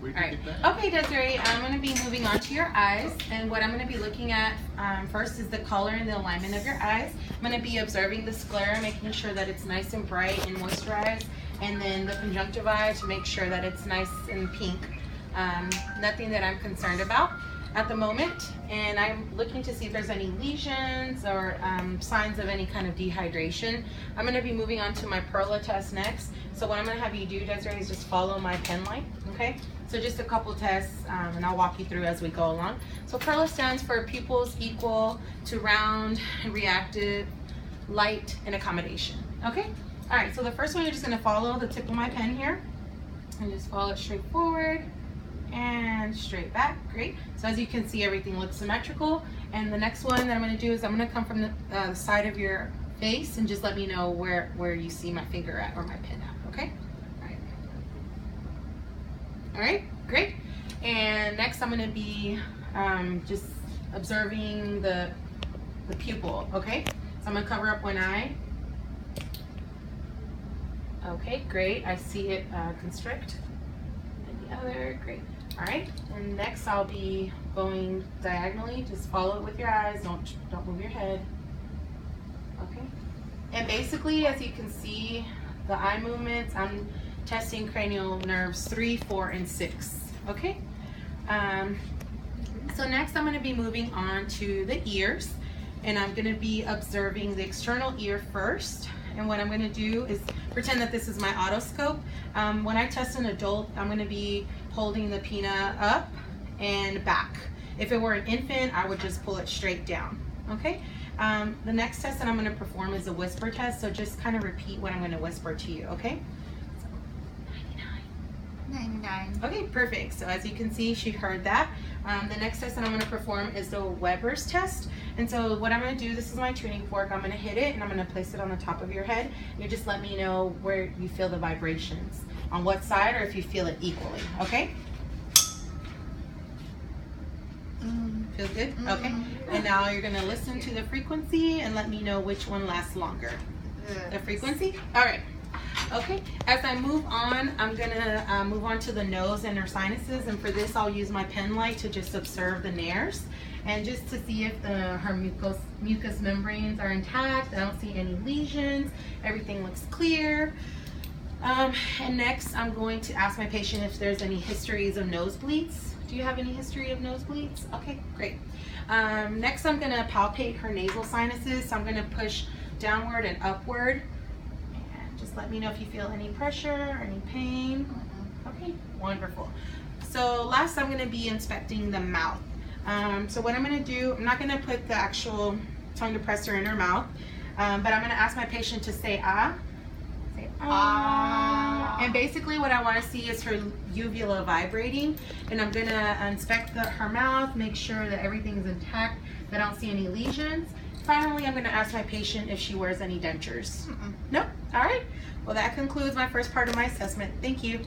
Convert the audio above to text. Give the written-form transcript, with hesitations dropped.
We All can right. get that. Okay, Desiree, I'm going to be moving on to your eyes. And what I'm going to be looking at first is the color and the alignment of your eyes. I'm going to be observing the sclera, making sure that it's nice and bright and moisturized. And then the conjunctiva to make sure that it's nice and pink. Nothing that I'm concerned about at the moment. And I'm looking to see if there's any lesions or signs of any kind of dehydration. I'm going to be moving on to my Perla test next. So what I'm going to have you do, Desiree, is just follow my pen line, okay? So just a couple tests, and I'll walk you through as we go along. So Perla stands for pupils equal to round, reactive, light, and accommodation, okay? All right, so the first one, you're just going to follow the tip of my pen here, and just follow it straight forward and straight back. Great. So as you can see, everything looks symmetrical. And the next one that I'm going to do is I'm going to come from the side of your face and just let me know where you see my finger at or my pen at, okay? All right, great. And next I'm going to be just observing the pupil, okay? So I'm going to cover up one eye. Okay, great. I see it constrict. And the other, great. All right, and next I'll be going diagonally. Just follow it with your eyes. Don't move your head. Okay. And basically, as you can see, the eye movements, I'm testing cranial nerves 3, 4, and 6. Okay. So next I'm going to be moving on to the ears, and I'm going to be observing the external ear first. And what I'm going to do is pretend that this is my otoscope. When I test an adult, I'm going to be holding the pinna up and back. If it were an infant, I would just pull it straight down. Okay. The next test that I'm going to perform is a whisper test. So just kind of repeat what I'm going to whisper to you. Okay. So, 99. Okay, perfect. So as you can see, she heard that. The next test that I'm going to perform is the Weber's test. And so what I'm going to do, this is my tuning fork. I'm going to hit it and I'm going to place it on the top of your head. You just let me know where you feel the vibrations, on what side, or if you feel it equally. Okay? Feels good? Okay. And now you're going to listen to the frequency and let me know which one lasts longer. The frequency? All right. Okay, as I move on, I'm gonna move on to the nose and her sinuses, and for this I'll use my pen light to just observe the nares and just to see if her mucous membranes are intact. I don't see any lesions, everything looks clear. And next I'm going to ask my patient if there's any histories of nosebleeds. Do you have any history of nosebleeds? Okay, great. Next I'm gonna palpate her nasal sinuses, so I'm gonna push downward and upward. Just let me know if you feel any pressure or any pain. Okay, wonderful. So last I'm going to be inspecting the mouth. So what I'm going to do, I'm not going to put the actual tongue depressor in her mouth, but I'm going to ask my patient to say ah. Say ah. And basically what I want to see is her uvula vibrating, and I'm going to inspect her mouth, make sure that everything's intact, that I don't see any lesions. Finally, I'm going to ask my patient if she wears any dentures. Nope. All right. Well, that concludes my first part of my assessment. Thank you.